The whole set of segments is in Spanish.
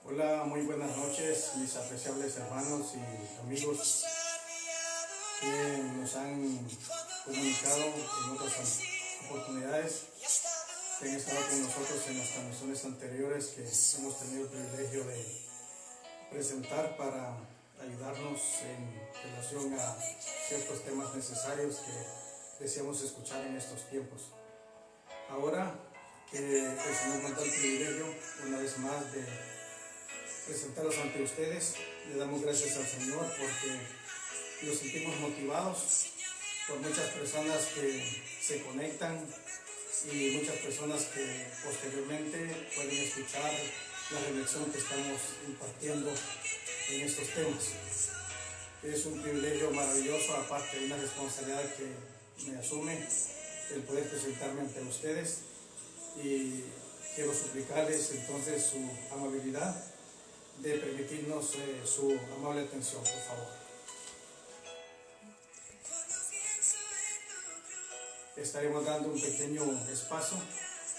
Hola, muy buenas noches, mis apreciables hermanos y amigos que nos han comunicado en otras oportunidades, que han estado con nosotros en las transmisiones anteriores que hemos tenido el privilegio de presentar para ayudarnos en relación a ciertos temas necesarios que deseamos escuchar en estos tiempos. Ahora que el Señor nos da el privilegio una vez más de presentarlos ante ustedes, le damos gracias al Señor porque nos sentimos motivados por muchas personas que se conectan y muchas personas que posteriormente pueden escuchar la reflexión que estamos impartiendo en estos temas. Es un privilegio maravilloso, aparte de una responsabilidad que me asume el poder presentarme ante ustedes, y quiero suplicarles entonces su amabilidad de permitirnos su amable atención, por favor. Estaremos dando un pequeño espacio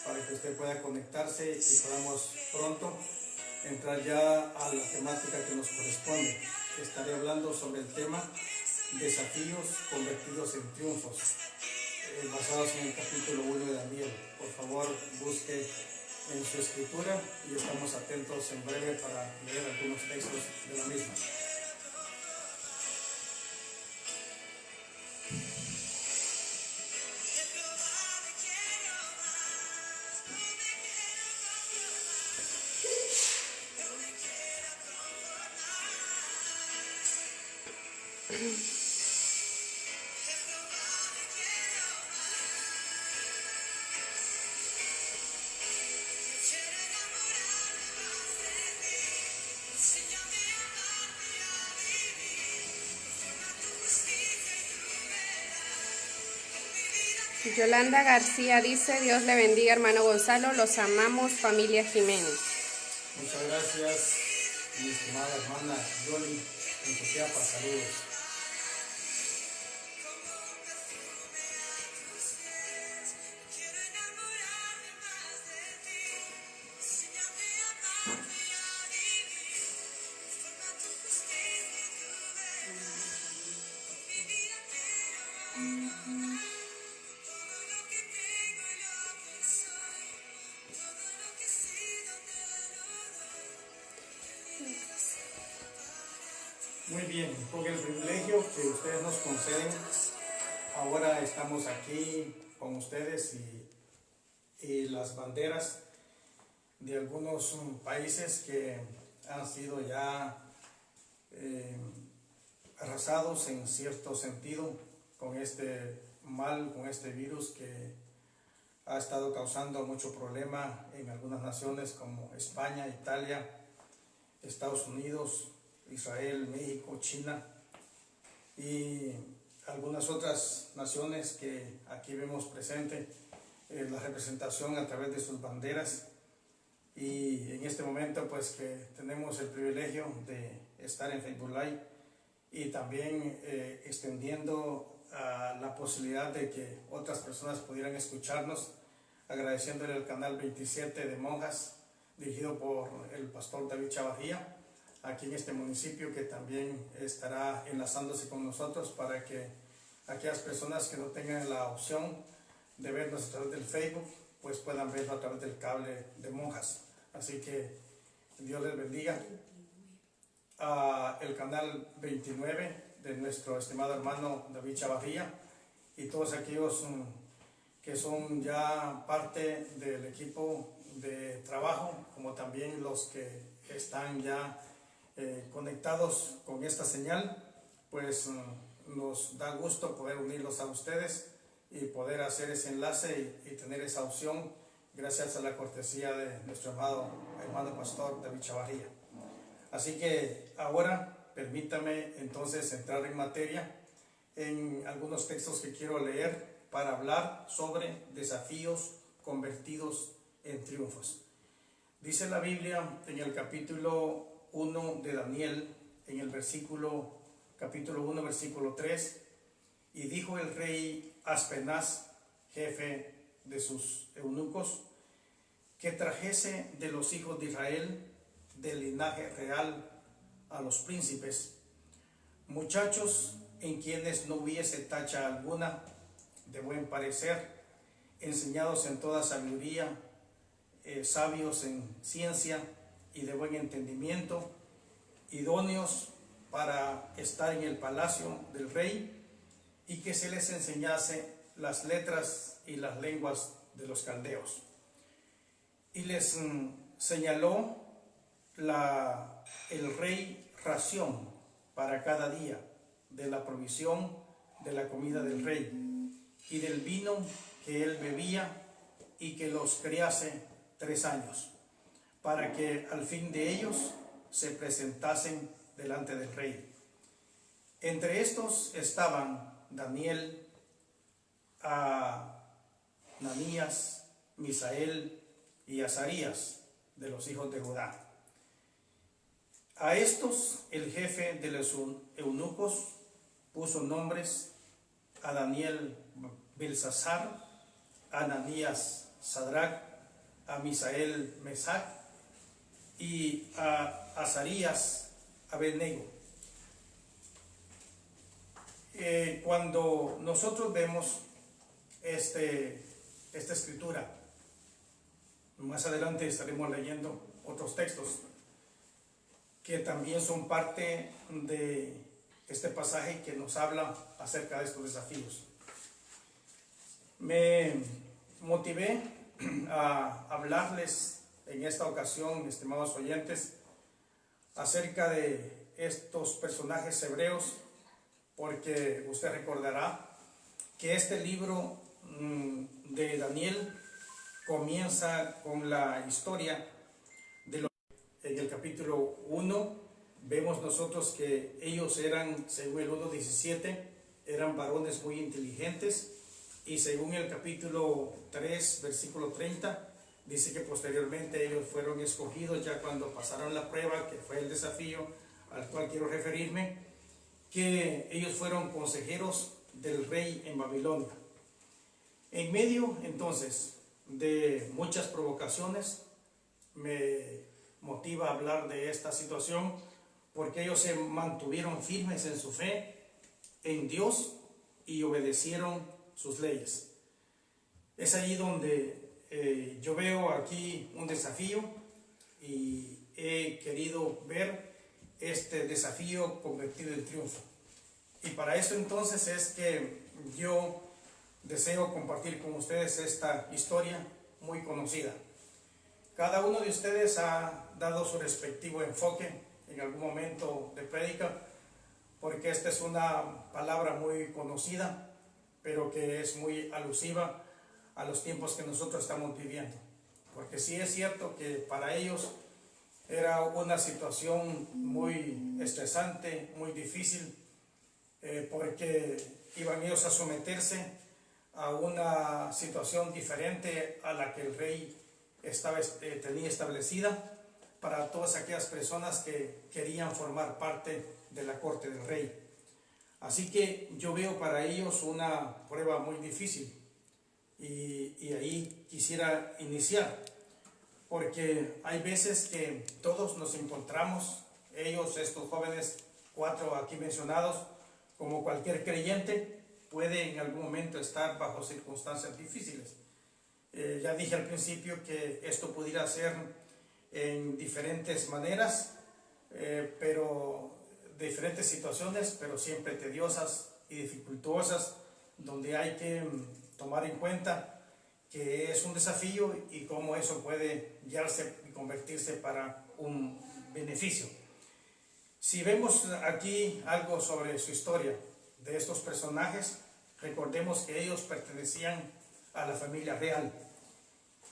para que usted pueda conectarse y podamos pronto entrar ya a la temática que nos corresponde. Estaré hablando sobre el tema desafíos convertidos en triunfos, basados en el capítulo 1 de Daniel. Por favor, busque en su escritura y estamos atentos en breve para leer algunos textos de la misma. Yolanda García dice: Dios le bendiga, hermano Gonzalo, los amamos, familia Jiménez. Muchas gracias, mi estimada hermana Yoli, en Copiapa, saludos. Muy bien, con el privilegio que ustedes nos conceden, ahora estamos aquí con ustedes y las banderas de algunos países que han sido ya arrasados en cierto sentido con este mal, con este virus que ha estado causando mucho problema en algunas naciones como España, Italia, Estados Unidos, Israel, México, China y algunas otras naciones que aquí vemos presente la representación a través de sus banderas. Y en este momento pues que tenemos el privilegio de estar en Facebook Live y también extendiendo la posibilidad de que otras personas pudieran escucharnos, agradeciéndole al canal 27 de Monjas, dirigido por el pastor David Chavarría, aquí en este municipio, que también estará enlazándose con nosotros para que aquellas personas que no tengan la opción de vernos a través del Facebook, pues puedan verlo a través del cable de Monjas. Así que Dios les bendiga. El canal 29 de nuestro estimado hermano David Chavarría y todos aquellos que son ya parte del equipo de trabajo, como también los que están ya conectados con esta señal, pues nos da gusto poder unirlos a ustedes y poder hacer ese enlace y tener esa opción gracias a la cortesía de nuestro hermano pastor David Chavarría. Así que ahora permítame entonces entrar en materia en algunos textos que quiero leer para hablar sobre desafíos convertidos en triunfos. Dice la Biblia en el capítulo 1 de Daniel, en el capítulo 1, versículo 3, y dijo el rey Aspenaz, jefe de sus eunucos, que trajese de los hijos de Israel del linaje real a los príncipes, muchachos en quienes no hubiese tacha alguna, de buen parecer, enseñados en toda sabiduría, sabios en ciencia y de buen entendimiento, idóneos para estar en el palacio del rey, y que se les enseñase las letras y las lenguas de los caldeos. Y les señaló el rey ración para cada día de la provisión de la comida del rey y del vino que él bebía, y que los criase 3 años, para que al fin de ellos se presentasen delante del rey. Entre estos estaban Daniel, Ananías, Misael y Azarías, de los hijos de Judá. A estos el jefe de los eunucos puso nombres: a Daniel Belsasar, a Ananías Sadrac, a Misael Mesac y a Azarías Abednego. Cuando nosotros vemos esta escritura, más adelante estaremos leyendo otros textos que también son parte de este pasaje que nos habla acerca de estos desafíos. Me motivé a hablarles en esta ocasión, estimados oyentes, acerca de estos personajes hebreos, porque usted recordará que este libro de Daniel comienza con la historia de los... En el capítulo 1 vemos nosotros que ellos eran, según el 1:17, eran varones muy inteligentes, y según el capítulo 3, versículo 30, dice que posteriormente ellos fueron escogidos ya cuando pasaron la prueba, que fue el desafío al cual quiero referirme, que ellos fueron consejeros del rey en Babilonia. En medio entonces de muchas provocaciones, me motiva a hablar de esta situación porque ellos se mantuvieron firmes en su fe en Dios y obedecieron sus leyes. Es allí donde yo veo aquí un desafío, y he querido ver este desafío convertido en triunfo. Y para eso entonces es que yo deseo compartir con ustedes esta historia muy conocida. Cada uno de ustedes ha dado su respectivo enfoque en algún momento de prédica, porque esta es una palabra muy conocida, pero que es muy alusiva a los tiempos que nosotros estamos viviendo. Porque sí es cierto que para ellos era una situación muy estresante, muy difícil, porque iban ellos a someterse a una situación diferente a la que el rey tenía establecida para todas aquellas personas que querían formar parte de la corte del rey. Así que yo veo para ellos una prueba muy difícil, y ahí quisiera iniciar, porque hay veces que todos nos encontramos, ellos, estos jóvenes, 4 aquí mencionados, como cualquier creyente, puede en algún momento estar bajo circunstancias difíciles. Ya dije al principio que esto pudiera ser en diferentes maneras, pero de diferentes situaciones, pero siempre tediosas y dificultosas, donde hay que tomar en cuenta que es un desafío y cómo eso puede guiarse y convertirse para un beneficio. Si vemos aquí algo sobre su historia de estos personajes, recordemos que ellos pertenecían a la familia real.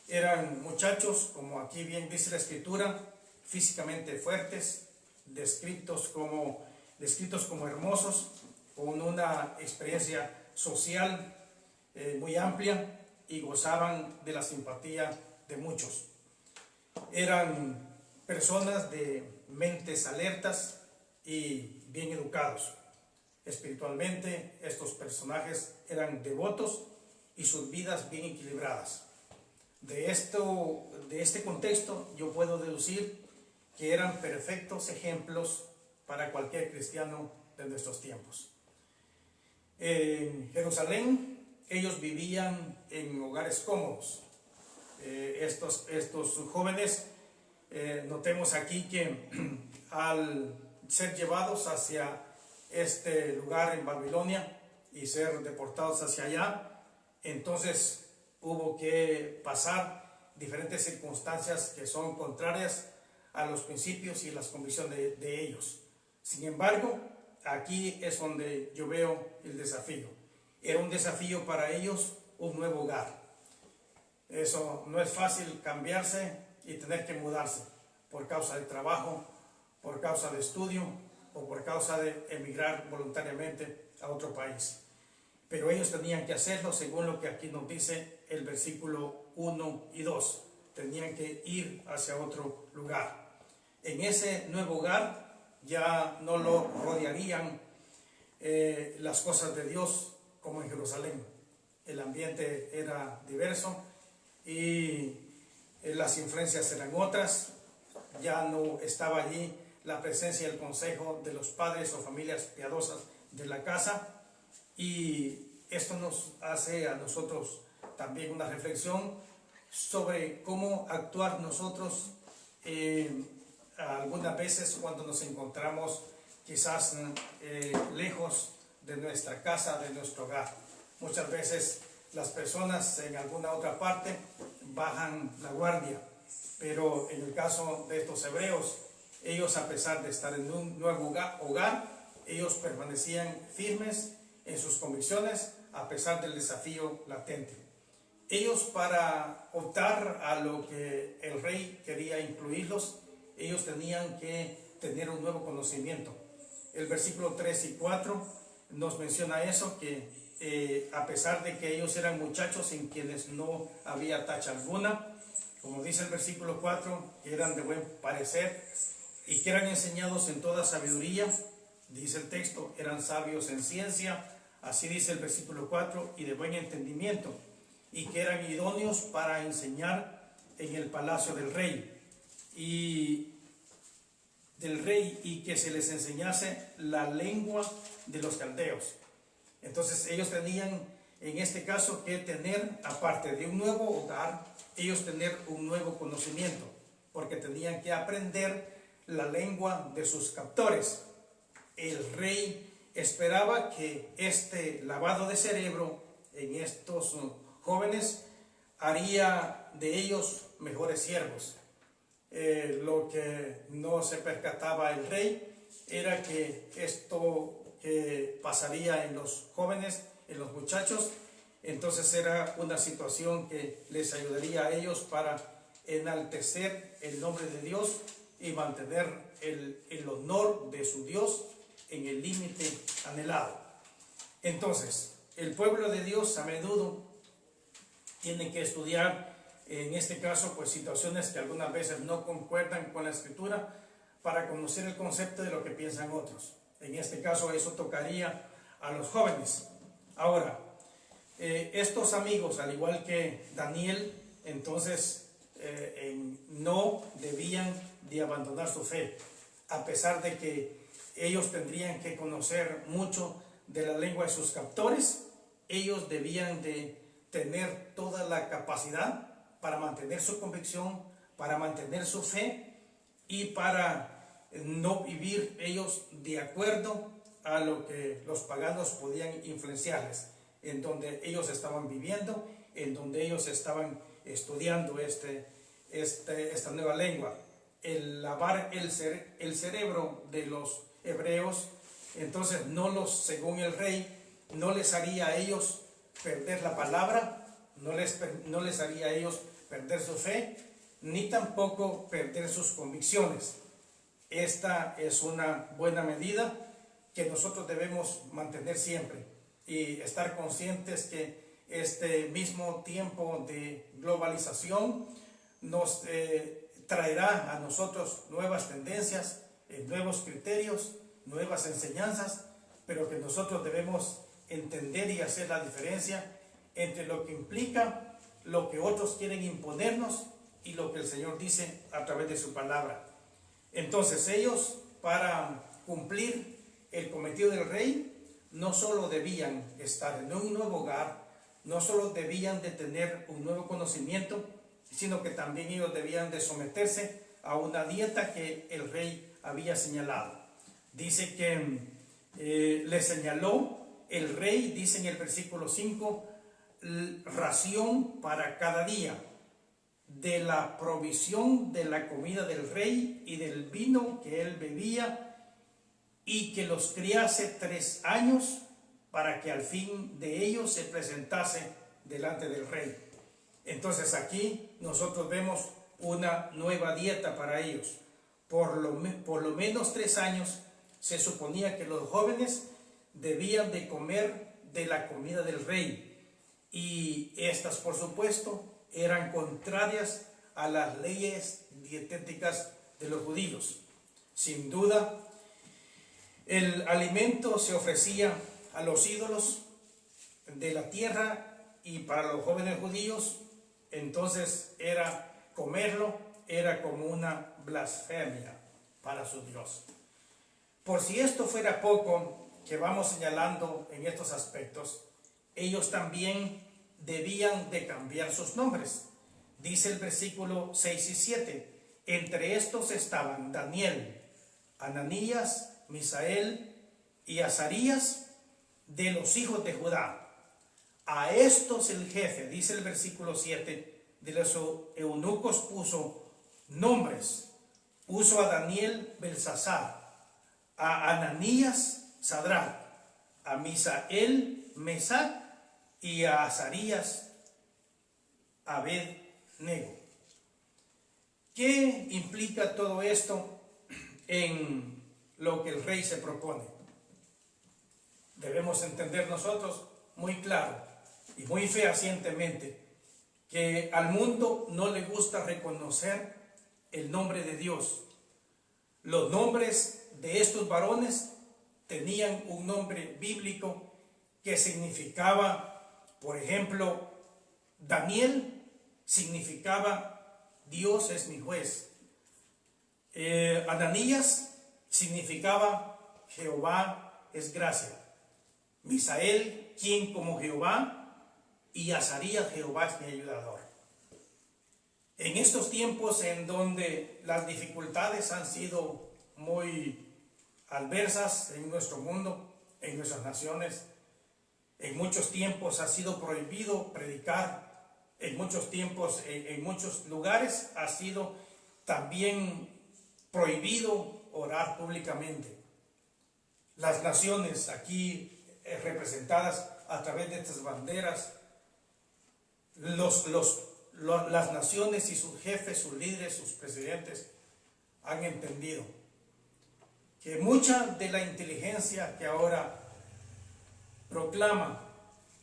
Eran muchachos, como aquí bien dice la escritura, físicamente fuertes, descritos como hermosos, con una experiencia social muy amplia, y gozaban de la simpatía de muchos. Eran personas de mentes alertas y bien educados. Espiritualmente, estos personajes eran devotos y sus vidas bien equilibradas. De este contexto yo puedo deducir que eran perfectos ejemplos para cualquier cristiano de nuestros tiempos. En Jerusalén ellos vivían en hogares cómodos. Estos jóvenes, notemos aquí que al ser llevados hacia este lugar en Babilonia y ser deportados hacia allá, entonces hubo que pasar diferentes circunstancias que son contrarias a los principios y las convicciones de ellos. Sin embargo, aquí es donde yo veo el desafío. Era un desafío para ellos, un nuevo hogar. Eso no es fácil, cambiarse y tener que mudarse por causa de trabajo, por causa de estudio o por causa de emigrar voluntariamente a otro país. Pero ellos tenían que hacerlo según lo que aquí nos dice el versículo 1 y 2. Tenían que ir hacia otro lugar. En ese nuevo hogar ya no lo rodearían las cosas de Dios como en Jerusalén. El ambiente era diverso y las influencias eran otras. Ya no estaba allí la presencia y el consejo de los padres o familias piadosas de la casa, y esto nos hace a nosotros también una reflexión sobre cómo actuar nosotros algunas veces cuando nos encontramos quizás lejos de nuestra casa, de nuestro hogar. Muchas veces las personas en alguna otra parte bajan la guardia, pero en el caso de estos hebreos, ellos, a pesar de estar en un nuevo hogar, ellos permanecían firmes en sus convicciones a pesar del desafío latente. Ellos, para optar a lo que el rey quería incluirlos, ellos tenían que tener un nuevo conocimiento. El versículo 3 y 4 nos menciona eso, que a pesar de que ellos eran muchachos en quienes no había tacha alguna, como dice el versículo 4, que eran de buen parecer y que eran enseñados en toda sabiduría, dice el texto, eran sabios en ciencia, así dice el versículo 4, y de buen entendimiento, y que eran idóneos para enseñar en el palacio del rey, y que se les enseñase la lengua de los caldeos. Entonces ellos tenían en este caso que tener, aparte de un nuevo hogar, ellos tener un nuevo conocimiento, porque tenían que aprender la lengua de sus captores. El rey esperaba que este lavado de cerebro en estos jóvenes haría de ellos mejores siervos. Lo que no se percataba el rey era que esto que pasaría en los jóvenes, en los muchachos, entonces era una situación que les ayudaría a ellos para enaltecer el nombre de Dios y mantener el honor de su Dios en el límite anhelado. Entonces, el pueblo de Dios a menudo tiene que estudiar, en este caso, pues situaciones que algunas veces no concuerdan con la Escritura para conocer el concepto de lo que piensan otros. En este caso, eso tocaría a los jóvenes. Ahora, estos amigos, al igual que Daniel, entonces no debían de abandonar su fe, a pesar de que ellos tendrían que conocer mucho de la lengua de sus captores. Ellos debían de tener toda la capacidad para mantener su convicción, para mantener su fe y para no vivir ellos de acuerdo a lo que los paganos podían influenciarles, en donde ellos estaban viviendo, en donde ellos estaban estudiando esta nueva lengua. El lavar el cerebro de los hebreos, entonces según el rey, no les haría a ellos perder la palabra, no les haría a ellos perder su fe, ni tampoco perder sus convicciones. Esta es una buena medida que nosotros debemos mantener siempre y estar conscientes que este mismo tiempo de globalización nos traerá a nosotros nuevas tendencias, nuevos criterios, nuevas enseñanzas, pero que nosotros debemos entender y hacer la diferencia entre lo que implica lo que otros quieren imponernos y lo que el Señor dice a través de su palabra. Entonces ellos, para cumplir el cometido del rey, no solo debían estar en un nuevo hogar, no solo debían de tener un nuevo conocimiento, sino que también ellos debían de someterse a una dieta que el rey había señalado. Dice que le señaló el rey, dice en el versículo 5, ración para cada día, de la provisión de la comida del rey y del vino que él bebía, y que los criase 3 años para que al fin de ellos se presentase delante del rey. Entonces aquí nosotros vemos una nueva dieta para ellos. Por lo menos 3 años se suponía que los jóvenes debían de comer de la comida del rey, y estas, por supuesto, eran contrarias a las leyes dietéticas de los judíos. Sin duda, el alimento se ofrecía a los ídolos de la tierra, y para los jóvenes judíos, entonces comerlo era como una blasfemia para su Dios. Por si esto fuera poco, que vamos señalando en estos aspectos, ellos también debían de cambiar sus nombres. Dice el versículo 6 y 7, entre estos estaban Daniel, Ananías, Misael y Azarías, de los hijos de Judá. A estos el jefe, dice el versículo 7, de los eunucos puso nombres. Puso a Daniel Belsasar, a Ananías Sadrach, a Misael Mesac y a Azarías Abed-nego. ¿Qué implica todo esto en lo que el rey se propone? Debemos entender nosotros muy claro y muy fehacientemente que al mundo no le gusta reconocer el nombre de Dios. Los nombres de estos varones tenían un nombre bíblico que significaba, por ejemplo, Daniel significaba Dios es mi juez. Ananías significaba Jehová es gracia. Misael, quien como Jehová, y Azarías, Jehová es mi ayudador. En estos tiempos en donde las dificultades han sido muy adversas en nuestro mundo, en nuestras naciones, en muchos tiempos ha sido prohibido predicar, en muchos tiempos, en muchos lugares ha sido también prohibido orar públicamente. Las naciones aquí representadas a través de estas banderas, las naciones y sus jefes, sus líderes, sus presidentes han entendido que mucha de la inteligencia que ahora proclama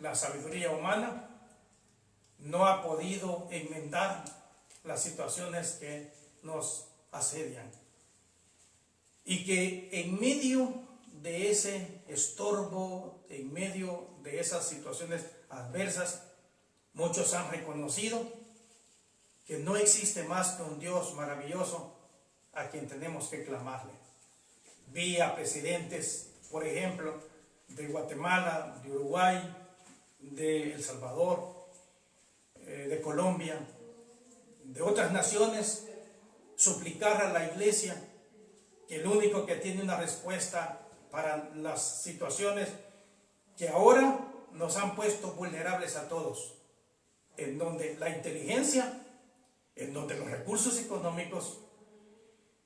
la sabiduría humana no ha podido enmendar las situaciones que nos asedian, y que en medio de ese estorbo, en medio de esas situaciones adversas, muchos han reconocido que no existe más que un Dios maravilloso a quien tenemos que clamarle. Vi a presidentes, por ejemplo, de Guatemala, de Uruguay, de El Salvador, de Colombia, de otras naciones, suplicar a la iglesia que el único que tiene una respuesta para las situaciones que ahora nos han puesto vulnerables a todos, en donde la inteligencia, en donde los recursos económicos,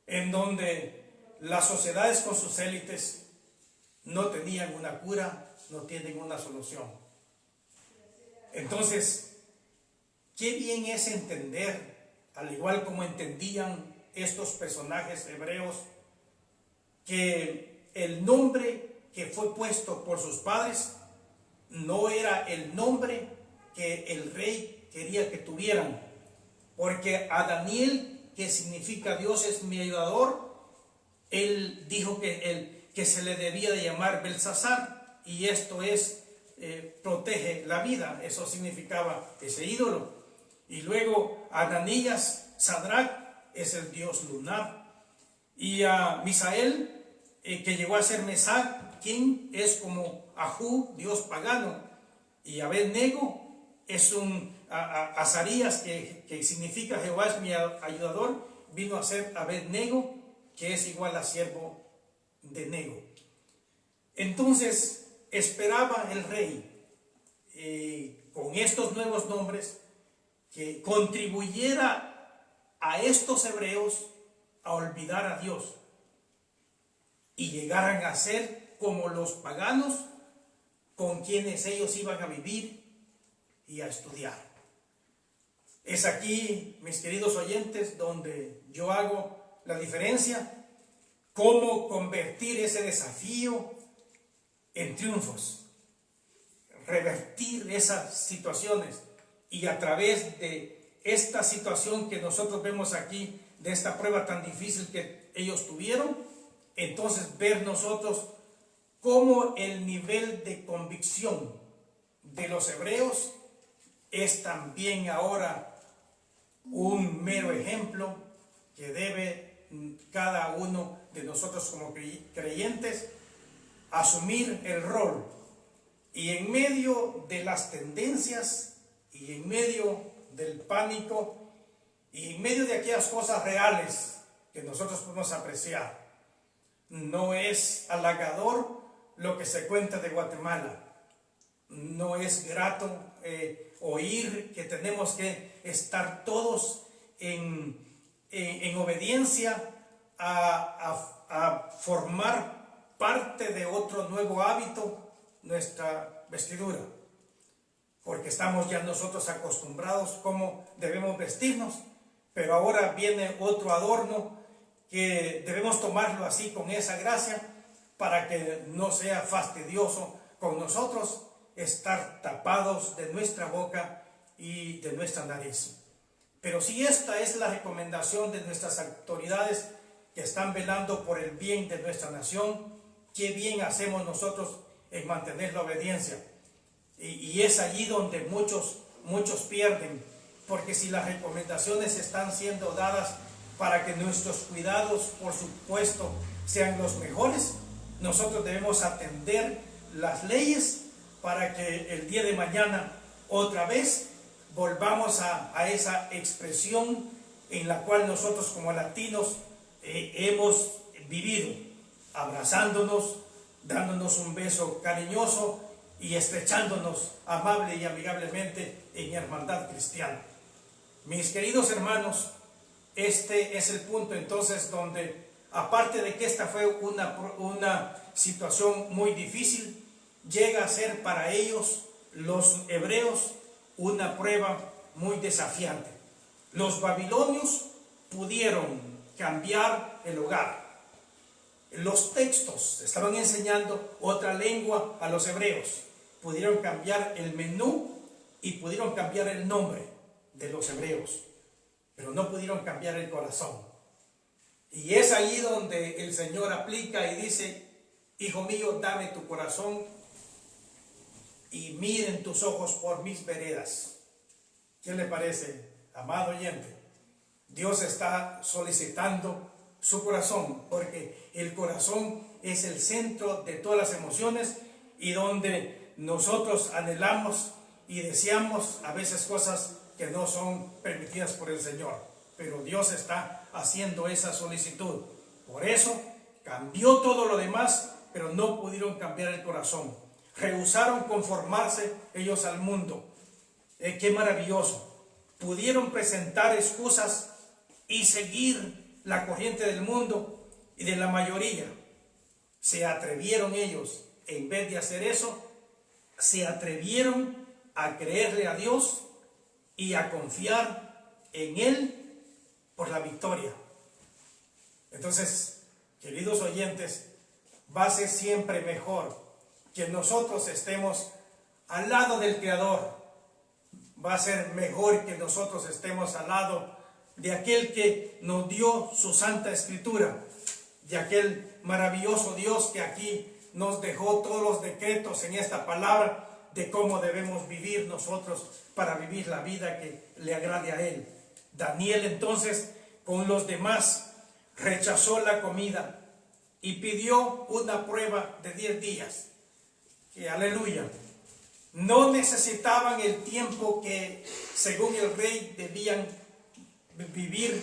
en donde las sociedades con sus élites no tenían una cura, no tienen una solución. Entonces, qué bien es entender, al igual como entendían estos personajes hebreos, que el nombre que fue puesto por sus padres no era el nombre que el rey quería que tuvieran, porque a Daniel, que significa Dios es mi ayudador, él dijo que se le debía de llamar Belsasar, y esto es protege la vida, eso significaba ese ídolo. Y luego Ananías, Sadrach, es el dios lunar. y a Misael, que llegó a ser Mesac, quien es como Ajú, dios pagano, y Abed-nego es un Azarías, que significa Jehová es mi ayudador, vino a ser Abed-nego, que es igual a siervo de Nego. Entonces esperaba el rey, con estos nuevos nombres, que contribuyera a estos hebreos a olvidar a Dios y llegaran a ser como los paganos con quienes ellos iban a vivir y a estudiar. Es aquí, mis queridos oyentes, donde yo hago la diferencia, cómo convertir ese desafío en triunfos, revertir esas situaciones, y a través de esta situación que nosotros vemos aquí, de esta prueba tan difícil que ellos tuvieron, entonces ver nosotros cómo el nivel de convicción de los hebreos es también ahora un mero ejemplo que debe cada uno de nosotros como creyentes asumir el rol, y en medio de las tendencias y en medio del pánico y en medio de aquellas cosas reales que nosotros podemos apreciar. No es halagador lo que se cuenta de Guatemala. No es grato oír que tenemos que estar todos en obediencia a formar parte de otro nuevo hábito, nuestra vestidura, porque estamos ya nosotros acostumbrados cómo debemos vestirnos, pero ahora viene otro adorno que debemos tomarlo así, con esa gracia, para que no sea fastidioso con nosotros estar tapados de nuestra boca y de nuestra nariz. Pero si esta es la recomendación de nuestras autoridades que están velando por el bien de nuestra nación, qué bien hacemos nosotros en mantener la obediencia. Y es allí donde muchos pierden, porque si las recomendaciones están siendo dadas para que nuestros cuidados, por supuesto, sean los mejores, nosotros debemos atender las leyes para que el día de mañana otra vez volvamos a esa expresión en la cual nosotros como latinos hemos vivido, abrazándonos, dándonos un beso cariñoso y estrechándonos amable y amigablemente en hermandad cristiana. Mis queridos hermanos, este es el punto entonces donde, aparte de que esta fue una situación muy difícil, llega a ser para ellos, los hebreos, una prueba muy desafiante. Los babilonios pudieron cambiar el hogar. Los textos estaban enseñando otra lengua a los hebreos. Pudieron cambiar el menú y pudieron cambiar el nombre de los hebreos, pero no pudieron cambiar el corazón. Y es ahí donde el Señor aplica y dice: hijo mío, dame tu corazón y miren tus ojos por mis veredas. ¿Qué le parece, amado oyente? Dios está solicitando su corazón, porque el corazón es el centro de todas las emociones y donde nosotros anhelamos y deseamos a veces cosas que no son permitidas por el Señor, pero Dios está haciendo esa solicitud. Por eso cambió todo lo demás, pero no pudieron cambiar el corazón. Rehusaron conformarse ellos al mundo. Qué maravilloso. Pudieron presentar excusas y seguir la corriente del mundo y de la mayoría. Se atrevieron ellos, en vez de hacer eso, se atrevieron a creerle a Dios y a confiar en Él por la victoria. Entonces, queridos oyentes, va a ser siempre mejor que nosotros estemos al lado del Creador. Va a ser mejor que nosotros estemos al lado de aquel que nos dio su Santa Escritura, de aquel maravilloso Dios que aquí nos dejó todos los decretos en esta palabra de cómo debemos vivir nosotros para vivir la vida que le agrade a Él. Daniel entonces con los demás rechazó la comida y pidió una prueba de 10 días. Que aleluya. No necesitaban el tiempo que, según el rey, debían vivir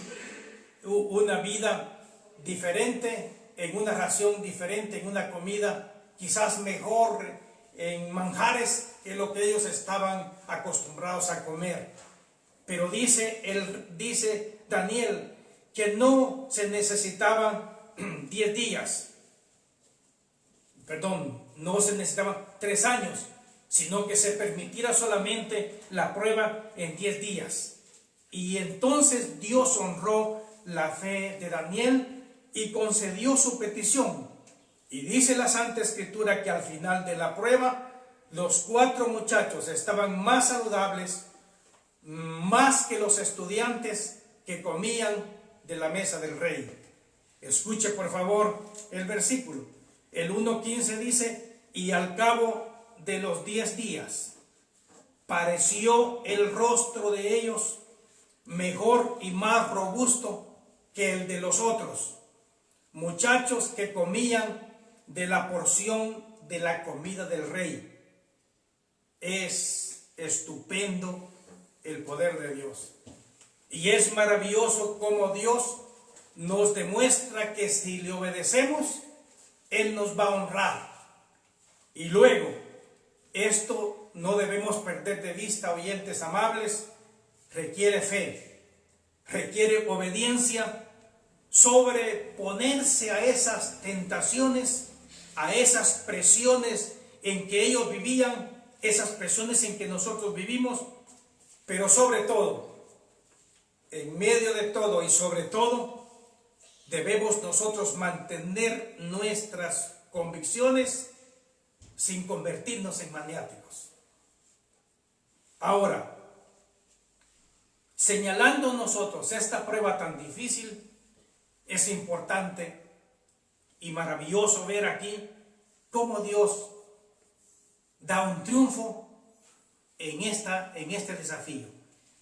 una vida diferente, en una ración diferente, en una comida quizás mejor, en manjares que lo que ellos estaban acostumbrados a comer. Pero dice Daniel que no se necesitaban 10 días, no se necesitaban 3 años, sino que se permitiera solamente la prueba en 10 días. Y entonces Dios honró la fe de Daniel y concedió su petición. Y dice la Santa Escritura que al final de la prueba, los 4 muchachos estaban más saludables, más que los estudiantes que comían de la mesa del rey. Escuche por favor el versículo. El 1:15 dice: y al cabo de los 10 días pareció el rostro de ellos mejor y más robusto que el de los otros muchachos que comían de la porción de la comida del rey. Es estupendo el poder de Dios. Y es maravilloso cómo Dios nos demuestra que si le obedecemos, Él nos va a honrar. Y luego, esto no debemos perder de vista, oyentes amables, requiere fe, requiere obediencia, sobreponerse a esas tentaciones, a esas presiones en que ellos vivían, esas presiones en que nosotros vivimos, pero sobre todo, en medio de todo y sobre todo, debemos nosotros mantener nuestras convicciones sin convertirnos en maniáticos. Ahora, señalando nosotros esta prueba tan difícil, es importante y maravilloso ver aquí cómo Dios da un triunfo en este desafío.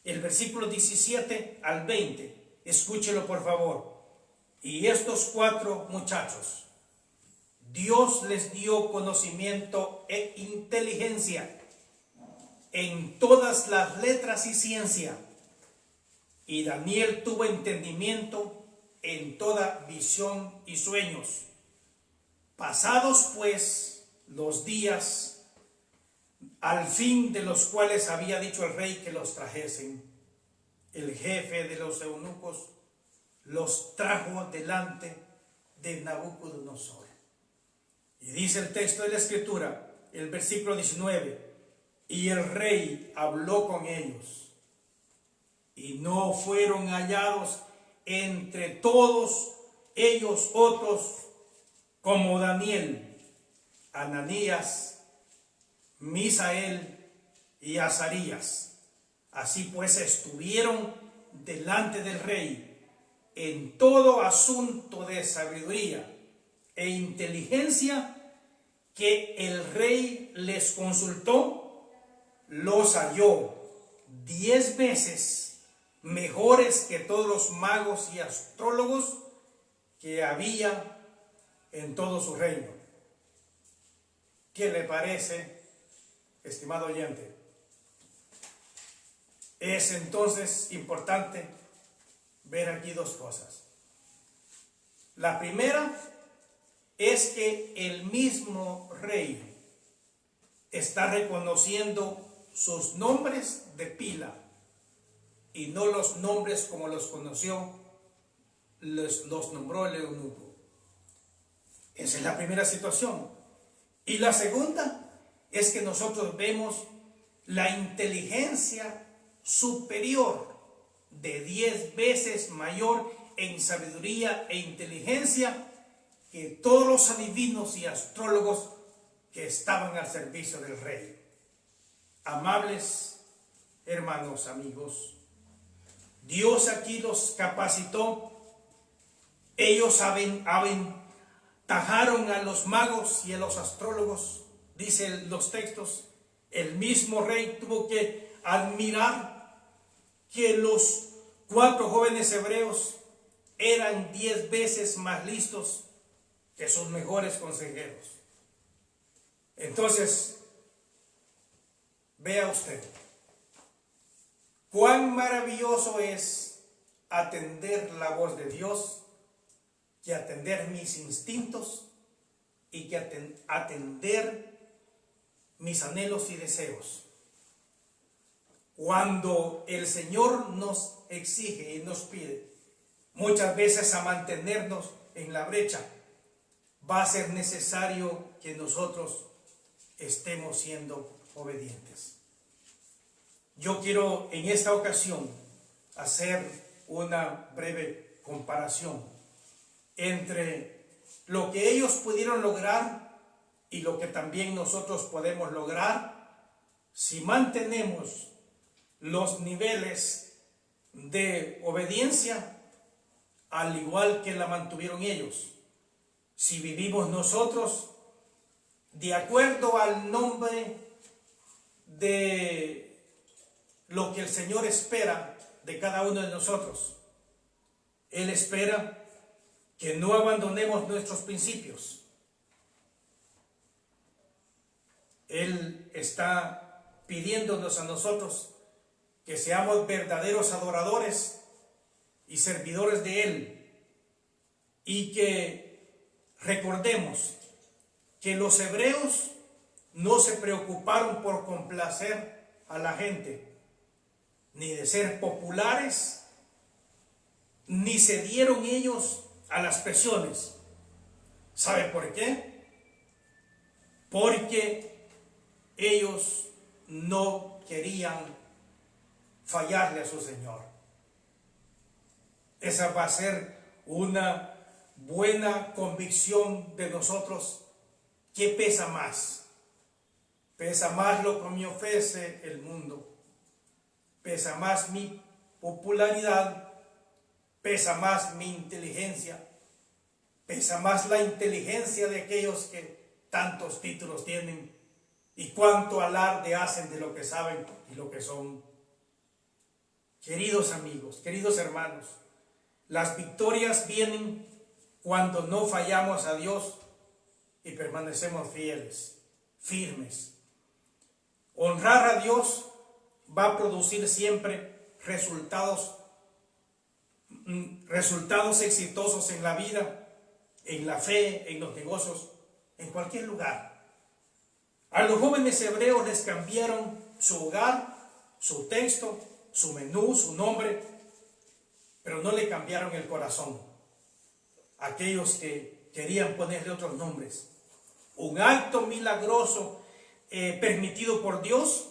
El versículo 17 al 20, escúchelo por favor. Y estos 4 muchachos, Dios les dio conocimiento e inteligencia en todas las letras y ciencia, y Daniel tuvo entendimiento en toda visión y sueños. Pasados pues los días, al fin de los cuales había dicho el rey que los trajesen, el jefe de los eunucos los trajo delante de Nabucodonosor. Y dice el texto de la Escritura, el versículo 19, y el rey habló con ellos, y no fueron hallados entre todos ellos otros como Daniel, Ananías, Misael y Azarías. Así pues estuvieron delante del rey en todo asunto de sabiduría e inteligencia que el rey les consultó, los halló 10 veces mejores que todos los magos y astrólogos que había en todo su reino. ¿Qué le parece, estimado oyente? Es entonces importante ver aquí 2 cosas. La primera es que el mismo rey está reconociendo sus nombres de pila y no los nombres como los conoció, los nombró el eunuco. Esa es la primera situación. Y la segunda es que nosotros vemos la inteligencia superior de 10 veces mayor en sabiduría e inteligencia que todos los adivinos y astrólogos que estaban al servicio del rey. Amables hermanos, amigos, Dios aquí los capacitó. Ellos aventajaron a los magos y a los astrólogos, dicen los textos. El mismo rey tuvo que admirar que los 4 jóvenes hebreos eran 10 veces más listos que sus mejores consejeros. Entonces, vea usted, cuán maravilloso es atender la voz de Dios, que atender mis instintos y que atender mis anhelos y deseos. Cuando el Señor nos exige y nos pide muchas veces a mantenernos en la brecha, va a ser necesario que nosotros estemos siendo obedientes. Yo quiero en esta ocasión hacer una breve comparación entre lo que ellos pudieron lograr y lo que también nosotros podemos lograr si mantenemos los niveles de obediencia al igual que la mantuvieron ellos. Si vivimos nosotros de acuerdo al nombre de lo que el Señor espera de cada uno de nosotros. Él espera que no abandonemos nuestros principios. Él está pidiéndonos a nosotros que seamos verdaderos adoradores y servidores de Él, y que recordemos que los hebreos no se preocuparon por complacer a la gente, ni de ser populares, ni cedieron ellos a las presiones. ¿Sabe por qué? Porque ellos no querían fallarle a su Señor. Esa va a ser una buena convicción de nosotros. ¿Qué pesa más? Pesa más lo que me ofrece el mundo. Pesa más mi popularidad. Pesa más mi inteligencia. Pesa más la inteligencia de aquellos que tantos títulos tienen y cuánto alarde hacen de lo que saben y lo que son. Queridos amigos, queridos hermanos, las victorias vienen cuando no fallamos a Dios y permanecemos fieles, firmes. Honrar a Dios va a producir siempre resultados exitosos en la vida, en la fe, en los negocios, en cualquier lugar. A los jóvenes hebreos les cambiaron su hogar, su texto, su menú, su nombre, pero no le cambiaron el corazón. Aquellos que querían ponerle otros nombres. Un acto milagroso permitido por Dios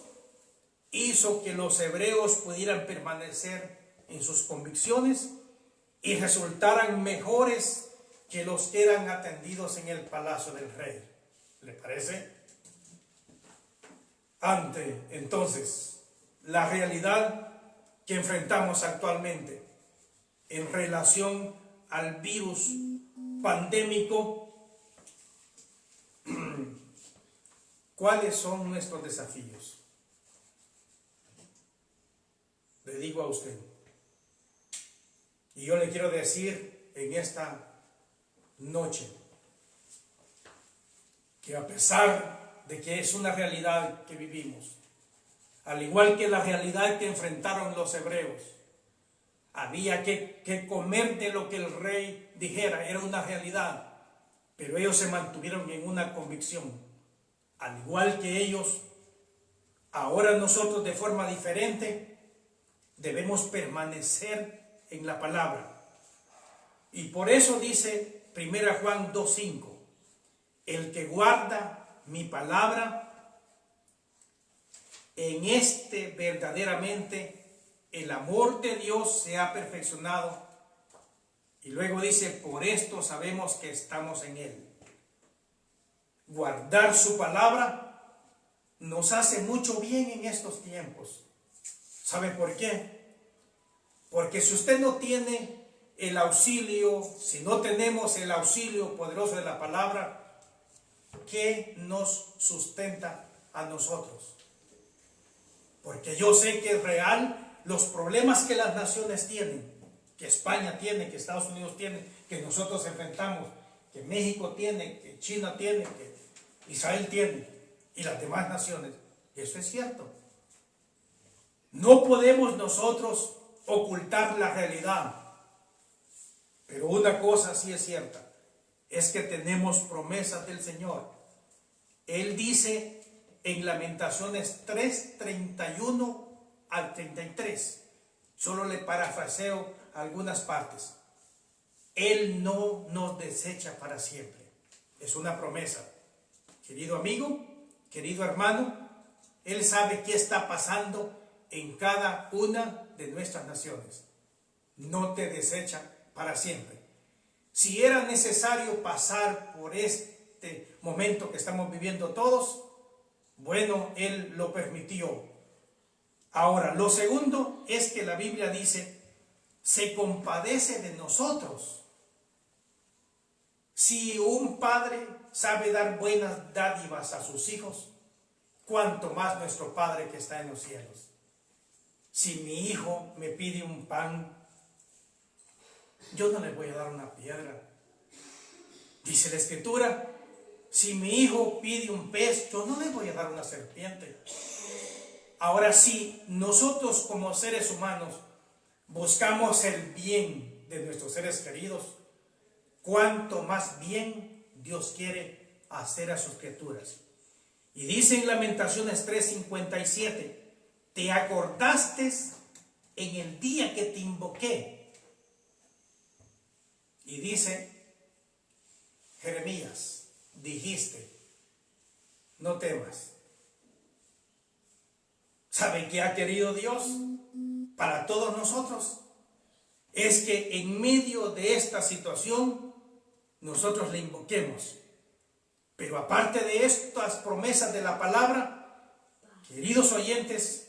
hizo que los hebreos pudieran permanecer en sus convicciones y resultaran mejores que los que eran atendidos en el palacio del rey. ¿Le parece? Ante entonces la realidad que enfrentamos actualmente en relación al virus pandémico, ¿cuáles son nuestros desafíos? Le digo a usted, y yo le quiero decir en esta noche, que a pesar de que es una realidad que vivimos, al igual que la realidad que enfrentaron los hebreos, había que comer de lo que el rey dijera, era una realidad, pero ellos se mantuvieron en una convicción. Al igual que ellos, ahora nosotros de forma diferente debemos permanecer en la palabra. Y por eso dice 1 Juan 2:5, el que guarda mi palabra, en este verdaderamente el amor de Dios se ha perfeccionado. Y luego dice, por esto sabemos que estamos en Él. Guardar su palabra nos hace mucho bien en estos tiempos. ¿Sabe por qué? Porque si usted no tiene el auxilio, si no tenemos el auxilio poderoso de la palabra, ¿qué nos sustenta a nosotros? Porque yo sé que es real los problemas que las naciones tienen, que España tiene, que Estados Unidos tiene, que nosotros enfrentamos, que México tiene, que China tiene, que Israel tiene y las demás naciones. Eso es cierto. No podemos nosotros ocultar la realidad. Pero una cosa sí es cierta, es que tenemos promesas del Señor. Él dice en Lamentaciones 3, 31 al 33, solo le parafraseo algunas partes. Él no nos desecha para siempre. Es una promesa. Querido amigo, querido hermano, Él sabe qué está pasando en cada una de nuestras naciones. No te desecha para siempre. Si era necesario pasar por este momento que estamos viviendo todos, bueno, Él lo permitió. Ahora, lo segundo es que la Biblia dice, se compadece de nosotros. Si un padre sabe dar buenas dádivas a sus hijos, cuánto más nuestro Padre que está en los cielos. Si mi hijo me pide un pan, yo no le voy a dar una piedra. Dice la Escritura, si mi hijo pide un pez, yo no le voy a dar una serpiente. Ahora sí, nosotros como seres humanos buscamos el bien de nuestros seres queridos, cuánto más bien Dios quiere hacer a sus criaturas. Y dice en Lamentaciones 3:57, te acordaste en el día que te invoqué. Y dice Jeremías, dijiste, no temas. ¿Saben qué ha querido Dios para todos nosotros? Es que en medio de esta situación nosotros le invoquemos. Pero aparte de estas promesas de la palabra, queridos oyentes,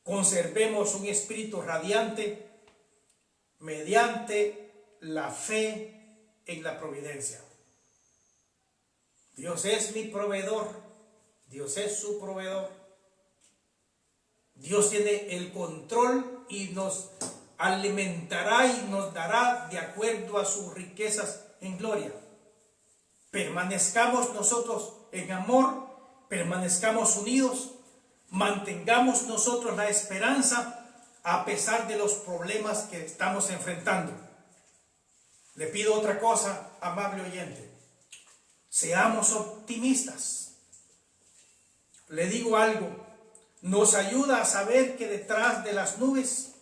conservemos un espíritu radiante mediante la fe en la providencia. Dios es mi proveedor, Dios es su proveedor. Dios tiene el control y nos alimentará y nos dará de acuerdo a sus riquezas en gloria. Permanezcamos nosotros en amor, permanezcamos unidos, mantengamos nosotros la esperanza a pesar de los problemas que estamos enfrentando. Le pido otra cosa, amable oyente, seamos optimistas. Le digo algo, nos ayuda a saber que detrás de las nubes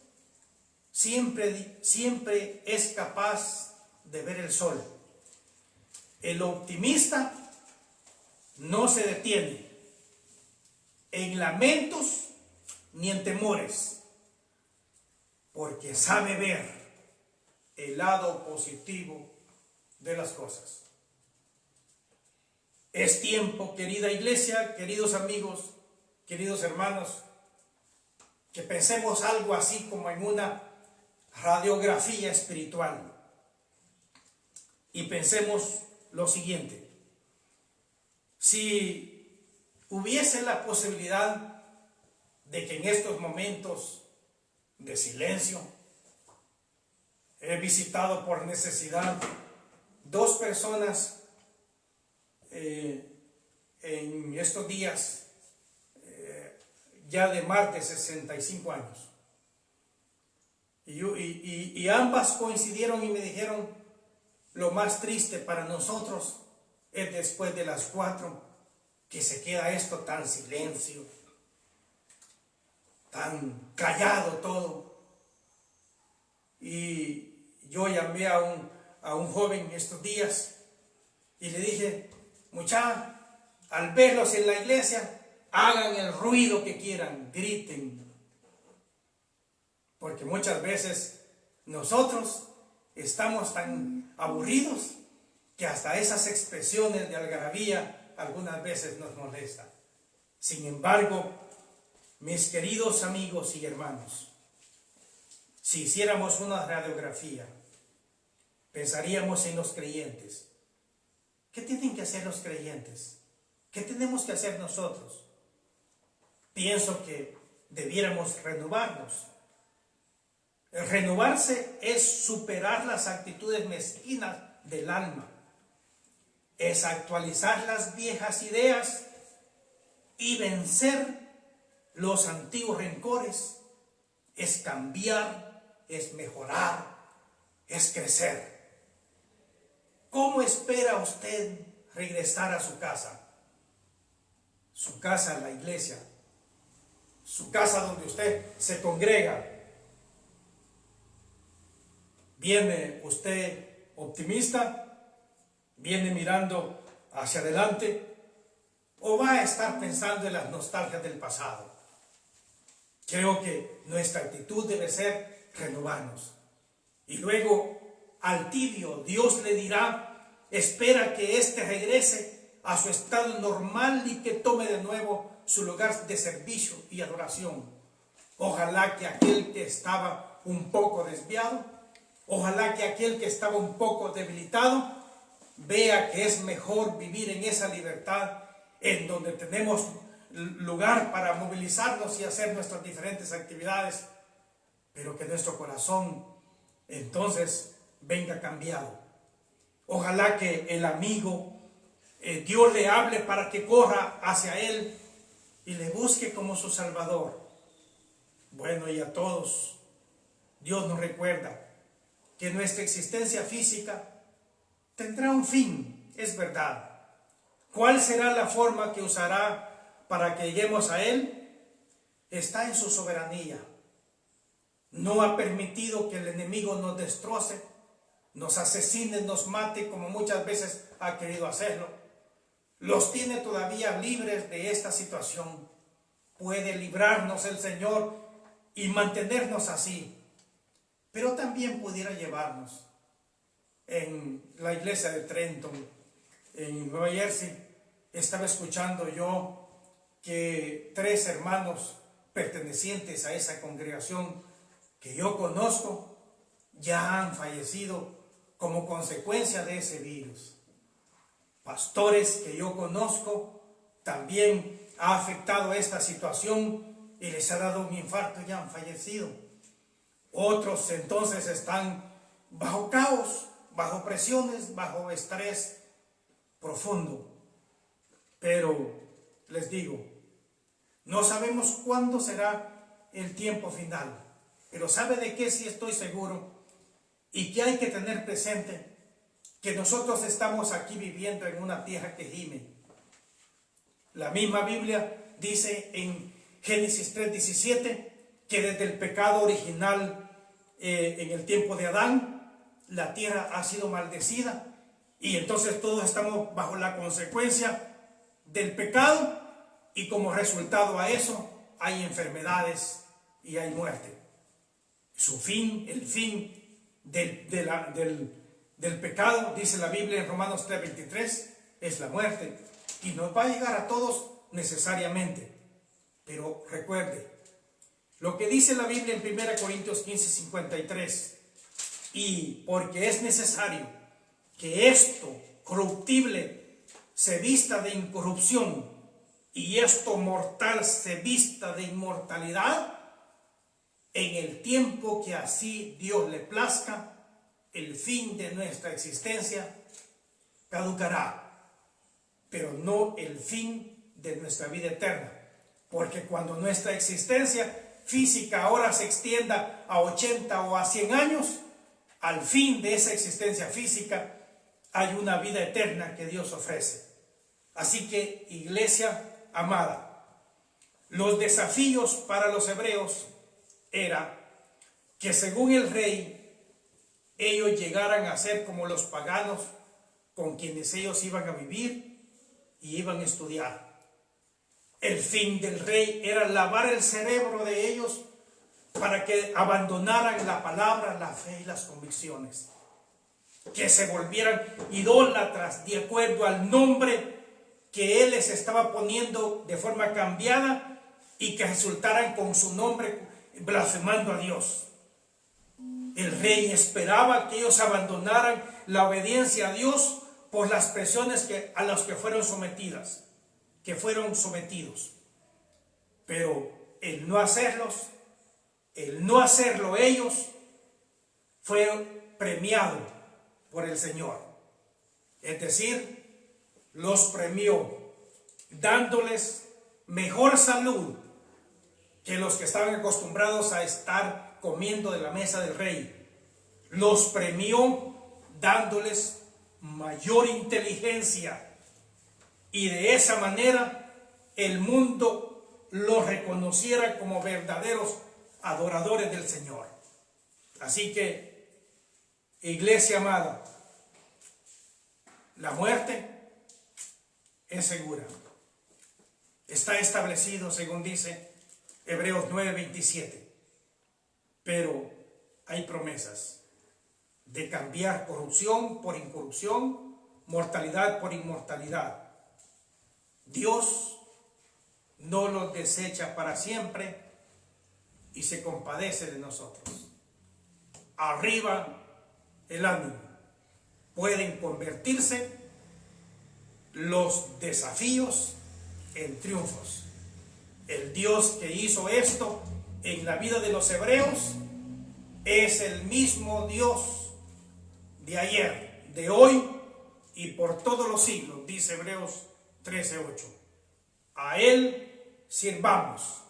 siempre es capaz de ver el sol. El optimista no se detiene en lamentos ni en temores, porque sabe ver el lado positivo de las cosas. Es tiempo, querida iglesia, queridos amigos, queridos hermanos, que pensemos algo así como en una radiografía espiritual y pensemos lo siguiente: si hubiese la posibilidad de que en estos momentos de silencio, he visitado por necesidad 2 personas en estos días ya de más de 65 años. Y ambas coincidieron y me dijeron, lo más triste para nosotros es después de las 4 que se queda esto tan silencio, tan callado todo. Y yo llamé a un joven estos días y le dije, muchacha, al verlos en la iglesia, hagan el ruido que quieran, griten. Porque muchas veces nosotros estamos tan aburridos que hasta esas expresiones de algarabía algunas veces nos molestan. Sin embargo, mis queridos amigos y hermanos, si hiciéramos una radiografía, pensaríamos en los creyentes. ¿Qué tienen que hacer los creyentes? ¿Qué tenemos que hacer nosotros? Pienso que debiéramos renovarnos. Renovarse es superar las actitudes mezquinas del alma, es actualizar las viejas ideas y vencer los antiguos rencores, es cambiar, es mejorar, es crecer. ¿Cómo espera usted regresar a su casa? Su casa, la iglesia, su casa donde usted se congrega. ¿Viene usted optimista? ¿Viene mirando hacia adelante? ¿O va a estar pensando en las nostalgias del pasado? Creo que nuestra actitud debe ser renovarnos. Y luego al tibio Dios le dirá, espera que éste regrese a su estado normal y que tome de nuevo su lugar de servicio y adoración. Ojalá que aquel que estaba un poco desviado, ojalá que aquel que estaba un poco debilitado, vea que es mejor vivir en esa libertad en donde tenemos lugar para movilizarnos y hacer nuestras diferentes actividades, pero que nuestro corazón entonces venga cambiado. Ojalá que el amigo, Dios le hable para que corra hacia él y le busque como su Salvador. Bueno, y a todos, Dios nos recuerda que nuestra existencia física tendrá un fin, es verdad. ¿Cuál será la forma que usará para que lleguemos a Él? Está en su soberanía. No ha permitido que el enemigo nos destroce, nos asesine, nos mate, como muchas veces ha querido hacerlo. Los tiene todavía libres de esta situación. Puede librarnos el Señor y mantenernos así. Pero también pudiera llevarnos. En la iglesia de Trenton, en Nueva Jersey, estaba escuchando yo que 3 hermanos pertenecientes a esa congregación que yo conozco ya han fallecido como consecuencia de ese virus. Pastores que yo conozco también ha afectado esta situación y les ha dado un infarto y han fallecido. Otros entonces están bajo caos, bajo presiones, bajo estrés profundo. Pero les digo, no sabemos cuándo será el tiempo final, pero ¿sabe de qué sí estoy seguro? Y que hay que tener presente que nosotros estamos aquí viviendo en una tierra que gime. La misma Biblia dice en Génesis 3:17 que desde el pecado original en el tiempo de Adán, la tierra ha sido maldecida y entonces todos estamos bajo la consecuencia del pecado y como resultado a eso hay enfermedades y hay muerte. Su fin, el fin del pecado, dice la Biblia en Romanos 3:23, es la muerte y nos va a llegar a todos necesariamente. Pero recuerde lo que dice la Biblia en 1 Corintios 15:53, y porque es necesario que esto corruptible se vista de incorrupción y esto mortal se vista de inmortalidad, en el tiempo que así Dios le plazca, el fin de nuestra existencia caducará, pero no el fin de nuestra vida eterna, porque cuando nuestra existencia física ahora se extienda a 80 o a 100 años, al fin de esa existencia física hay una vida eterna que Dios ofrece. Así que, iglesia amada, los desafíos para los hebreos era que según el rey, ellos llegaran a ser como los paganos con quienes ellos iban a vivir y iban a estudiar. El fin del rey era lavar el cerebro de ellos para que abandonaran la palabra, la fe y las convicciones, que se volvieran idólatras de acuerdo al nombre que él les estaba poniendo de forma cambiada y que resultaran con su nombre blasfemando a Dios. El rey esperaba que ellos abandonaran la obediencia a Dios por las presiones a las que fueron sometidos. Pero el no hacerlo ellos, fue premiado por el Señor. Es decir, los premió dándoles mejor salud que los que estaban acostumbrados a estar comiendo de la mesa del rey. Los premió dándoles mayor inteligencia, y de esa manera el mundo los reconociera como verdaderos adoradores del Señor. Así que, iglesia amada, la muerte es segura. Está establecido, según dice Hebreos 9:27. Pero hay promesas de cambiar corrupción por incorrupción, mortalidad por inmortalidad. Dios no los desecha para siempre y se compadece de nosotros. Arriba el ánimo. Pueden convertirse los desafíos en triunfos. El Dios que hizo esto en la vida de los hebreos es el mismo Dios de ayer, de hoy y por todos los siglos, dice Hebreos 13:8. A Él sirvamos,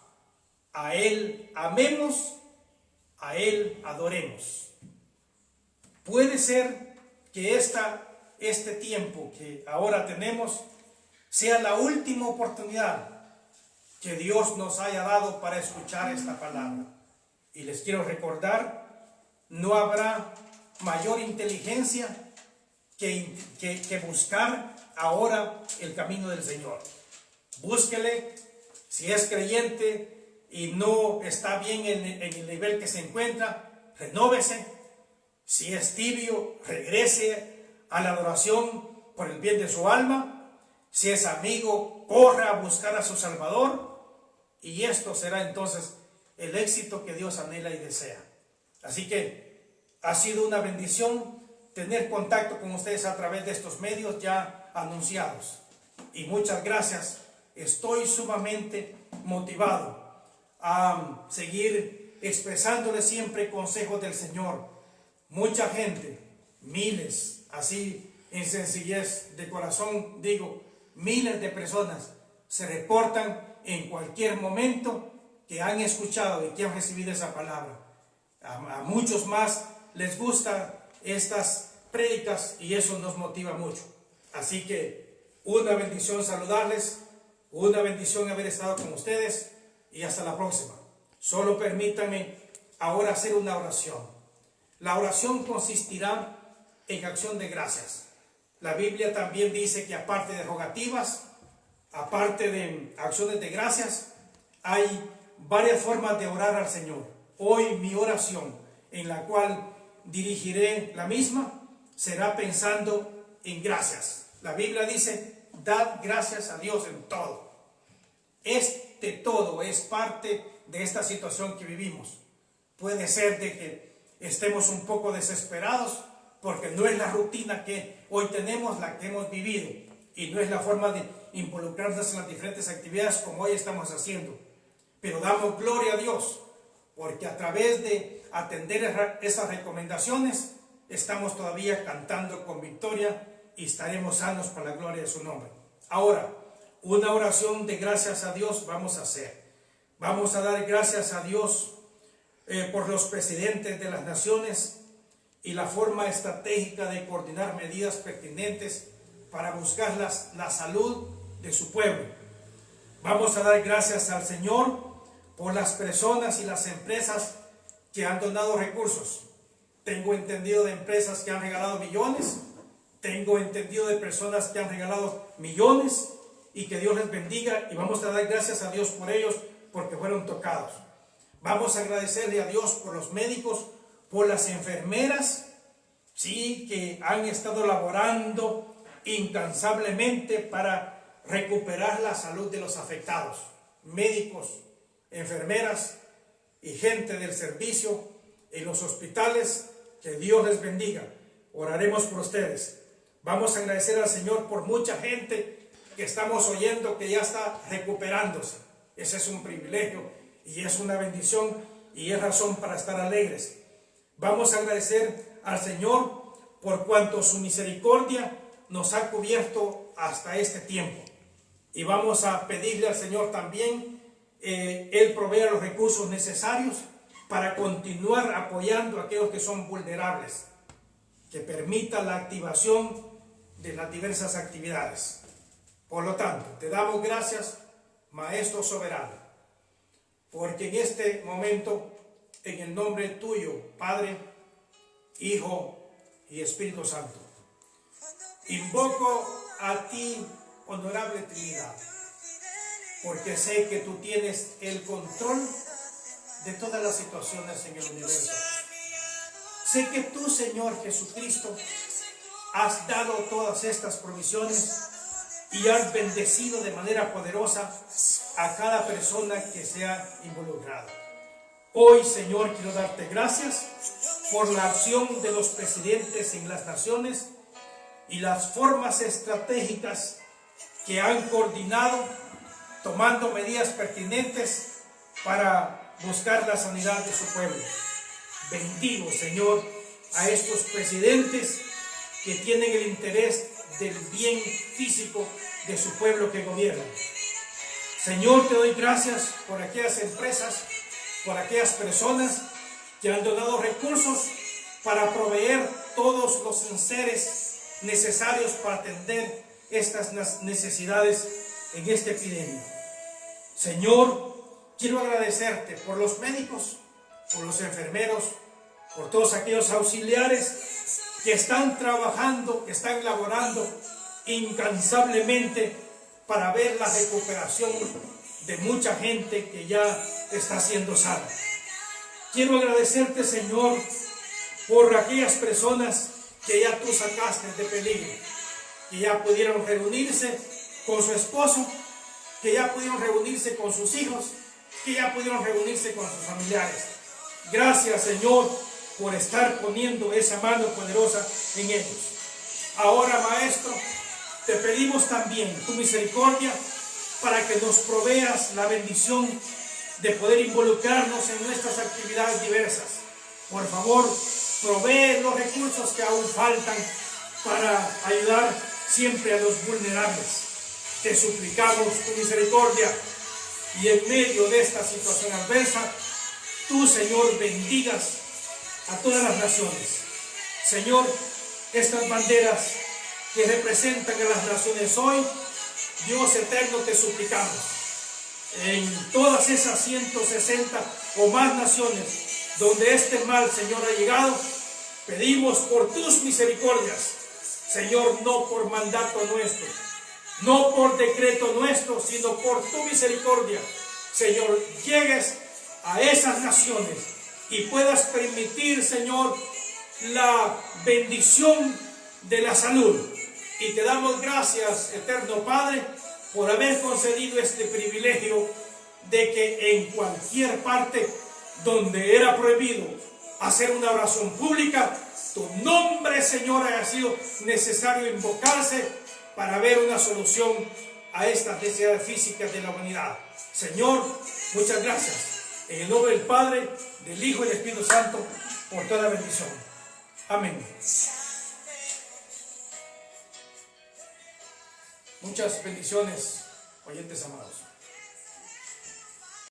a Él amemos, a Él adoremos. Puede ser que este tiempo que ahora tenemos sea la última oportunidad que Dios nos haya dado para escuchar esta palabra. Y les quiero recordar, no habrá mayor inteligencia que buscar ahora el camino del Señor. Búsquele. Si es creyente y no está bien en el nivel que se encuentra, renóvese. Si es tibio, regrese a la adoración por el bien de su alma. Si es amigo, corra a buscar a su Salvador. Y esto será entonces el éxito que Dios anhela y desea. Así que ha sido una bendición tener contacto con ustedes a través de estos medios ya anunciados. Y muchas gracias. Estoy sumamente motivado a seguir expresándoles siempre consejos del Señor. Mucha gente, miles, así en sencillez de corazón digo, miles de personas se reportan en cualquier momento que han escuchado y que han recibido esa palabra. A muchos más les gustan estas prédicas y eso nos motiva mucho. Así que una bendición saludarles, una bendición haber estado con ustedes y hasta la próxima. Solo permítanme ahora hacer una oración. La oración consistirá en acción de gracias. La Biblia también dice que aparte de rogativas, aparte de acciones de gracias, hay varias formas de orar al Señor. Hoy mi oración, en la cual dirigiré la misma, será pensando en gracias. La Biblia dice, dad gracias a Dios en todo. Este todo es parte de esta situación que vivimos. Puede ser de que estemos un poco desesperados porque no es la rutina que hoy tenemos la que hemos vivido y no es la forma de involucrarnos en las diferentes actividades como hoy estamos haciendo. Pero damos gloria a Dios porque a través de atender esas recomendaciones estamos todavía cantando con victoria y estaremos sanos para la gloria de su nombre. Ahora, una oración de gracias a Dios vamos a hacer. Vamos a dar gracias a Dios por los presidentes de las naciones y la forma estratégica de coordinar medidas pertinentes para buscar la salud de su pueblo. Vamos a dar gracias al Señor por las personas y las empresas que han donado recursos. Tengo entendido de empresas que han regalado millones, tengo entendido de personas que han regalado millones y que Dios les bendiga y vamos a dar gracias a Dios por ellos porque fueron tocados. Vamos a agradecerle a Dios por los médicos, por las enfermeras, sí, que han estado laborando incansablemente para recuperar la salud de los afectados. Médicos, enfermeras y gente del servicio en los hospitales, que Dios les bendiga. Oraremos por ustedes. Vamos a agradecer al Señor por mucha gente que estamos oyendo que ya está recuperándose. Ese es un privilegio y es una bendición y es razón para estar alegres. Vamos a agradecer al Señor por cuanto su misericordia nos ha cubierto hasta este tiempo. Y vamos a pedirle al Señor también, Él provea los recursos necesarios para continuar apoyando a aquellos que son vulnerables, que permita la activación de las diversas actividades. Por lo tanto, te damos gracias, Maestro soberano, porque en este momento, en el nombre tuyo, Padre, Hijo y Espíritu Santo, invoco a ti, honorable Trinidad, porque sé que tú tienes el control de todas las situaciones en el universo. Sé que tú, Señor Jesucristo, has dado todas estas provisiones y has bendecido de manera poderosa a cada persona que sea involucrada. Hoy, Señor, quiero darte gracias por la acción de los presidentes en las naciones y las formas estratégicas que han coordinado, tomando medidas pertinentes para buscar la sanidad de su pueblo. Bendigo, Señor, a estos presidentes que tienen el interés del bien físico de su pueblo que gobiernan. Señor, te doy gracias por aquellas empresas, por aquellas personas que han donado recursos para proveer todos los enseres necesarios para atender estas necesidades en esta epidemia. Señor, quiero agradecerte por los médicos, por los enfermeros, por todos aquellos auxiliares que están trabajando, que están laborando incansablemente para ver la recuperación de mucha gente que ya está siendo sana. Quiero agradecerte, Señor, por aquellas personas que ya tú sacaste de peligro, que ya pudieron reunirse con su esposo, que ya pudieron reunirse con sus hijos, que ya pudieron reunirse con sus familiares. Gracias, Señor, por estar poniendo esa mano poderosa en ellos. Ahora, Maestro, te pedimos también tu misericordia para que nos proveas la bendición de poder involucrarnos en nuestras actividades diversas. Por favor, provee los recursos que aún faltan para ayudar siempre a los vulnerables. Te suplicamos tu misericordia y en medio de esta situación adversa, tú, Señor, bendigas a todas las naciones. Señor, estas banderas que representan a las naciones hoy, Dios eterno, te suplicamos, en todas esas 160 o más naciones donde este mal, Señor, ha llegado, pedimos por tus misericordias, Señor, no por mandato nuestro, no por decreto nuestro, sino por tu misericordia, Señor, llegues a esas naciones y puedas permitir, Señor, la bendición de la salud. Y te damos gracias, eterno Padre, por haber concedido este privilegio de que en cualquier parte donde era prohibido hacer una oración pública, tu nombre, Señor, haya sido necesario invocarse para ver una solución a estas necesidades físicas de la humanidad. Señor, muchas gracias. En el nombre del Padre, del Hijo y del Espíritu Santo, por toda bendición. Amén. Muchas bendiciones, oyentes amados.